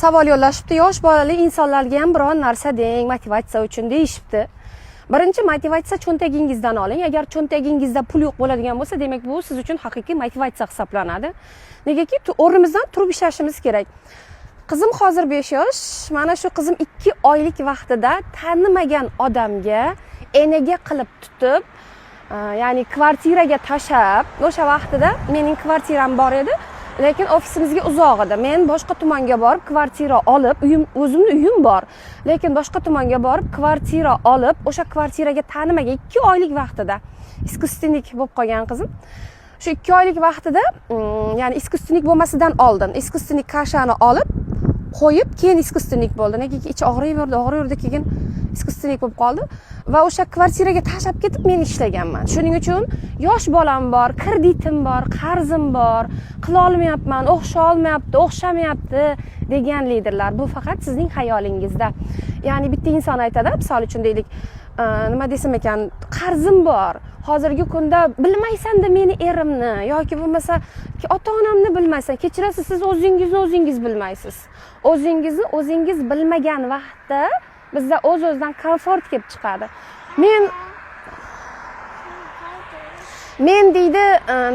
savol yo'llashibdi. Yosh bolali insonlarga ham biron narsa deng, motivatsiya uchun deyishibdi. Birinchi motivatsiya cho'ntagingizdan oling. Agar cho'ntagingizda pul yo'q bo'ladigan bo'lsa, demak bu siz uchun haqiqiy motivatsiya hisoblanadi. Negaki o'rnimizdan turib ishlashimiz kerak. Qizim hozir 5 yosh. Mana shu qizim 2 oylik vaqtida tanimagan odamga enaga qilib tutib, ya'ni kvartiraga tashab, o'sha vaqtida mening kvartiram bor edi, lekin ofisimizga uzoq edi. Men boshqa tumanga borib kvartira olib, o'zimning uyim bor, lekin boshqa tumanga borib kvartira olib, o'sha kvartiraga tanimagan 2 oylik vaqtida искусственник bo'lib qolgan qizim. Shu 2 oylik vaqtida, ya'ni искусственник bo'lmasidan oldin искусственник kashani olib qo'yib, keyin искусственник bo'ldi. Negaki ichi og'riyverdi, keyin искусственник bo'lib qoldi va o'sha kvartiraga tashlab ketib men ishlaganman. Shuning uchun yosh bolam bor, kreditim bor, qarzim bor, qila olmayapman, o'xshamayapti degan liderlar. Bu faqat sizning xayolingizda. Ya'ni bitta inson aytadi, misol uchun deylik, nima desam ekan, qarzim bor. Hozirgi kunda bilmaysan-da meni erimni yoki bo'lmasa ota-onamni bilmaysan. Kechirasiz, siz o'zingiz bilmaysiz. O'zingiz bilmagan vaqtda bizda o'z-o'zidan komfort kelib chiqadi. Men deydi,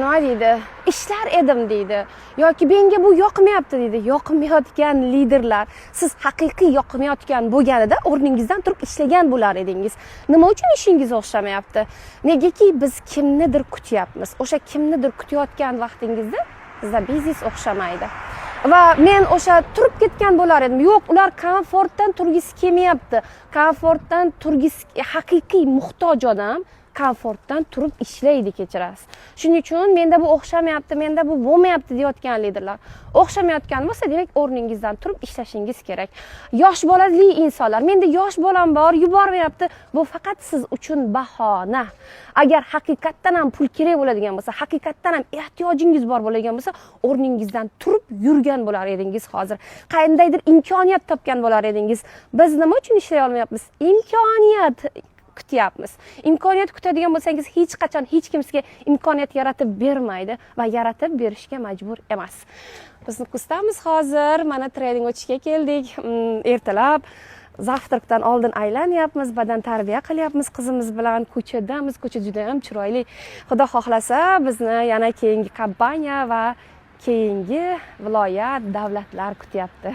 nima deydi? Ishlar edim deydi. Yoki menga bu yoqmayapti deydi. Yoqmayotgan liderlar, siz haqiqiy yoqmayotgan bo'lganida o'rningizdan turib ishlagan bo'lar edingiz. Nima uchun ishingiz o'xshamayapti? Negaki biz kimnidir kutyapmiz. O'sha kimnidir kutayotgan vaqtingizda bizda biznes o'xshamaydi. Va men o'sha turib ketgan bo'lar edim. Yo'q, ular komfortdan turgisi kelmayapti. Komfortdan turgisi haqiqiy muhtoj odam komfortdan turib ishlaydi, kechirasiz. Shuning uchun menda bu o'xshamayapti, menda bu bo'lmayapti deyotgan liderlar. O'xshamayotgan bo'lsa, demak o'rningizdan turib ishlashingiz kerak. Yosh bolali insonlar, menda yosh bolam bor, yubormayapti. Bu faqat siz uchun bahona. Agar haqiqatdan ham pul kerak bo'ladigan bo'lsa, haqiqatdan ham ehtiyojingiz bor bo'ladigan bo'lsa, o'rningizdan turib yurgan bo'lar edingiz hozir. Qandaydir imkoniyat topgan bo'lar edingiz. Biz nima uchun ishlay olmayapmiz? Imkoniyat kutyapmiz. Imkoniyat kutadigan bo'lsangiz, hech qachon hech kimga imkoniyat yaratib bermaydi va yaratib berishga majbur emas. Bizni kursdamiz hozir, mana trening o'tishga keldik. Ertalab zavtraqdan oldin aylanyapmiz, badan tarbiya qilyapmiz qizimiz bilan, ko'chadamiz. Ko'cha juda ham chiroyli. Xudo xohlasa, bizni yana keyingi kompaniya va keyingi viloyat, davlatlar kutyapti.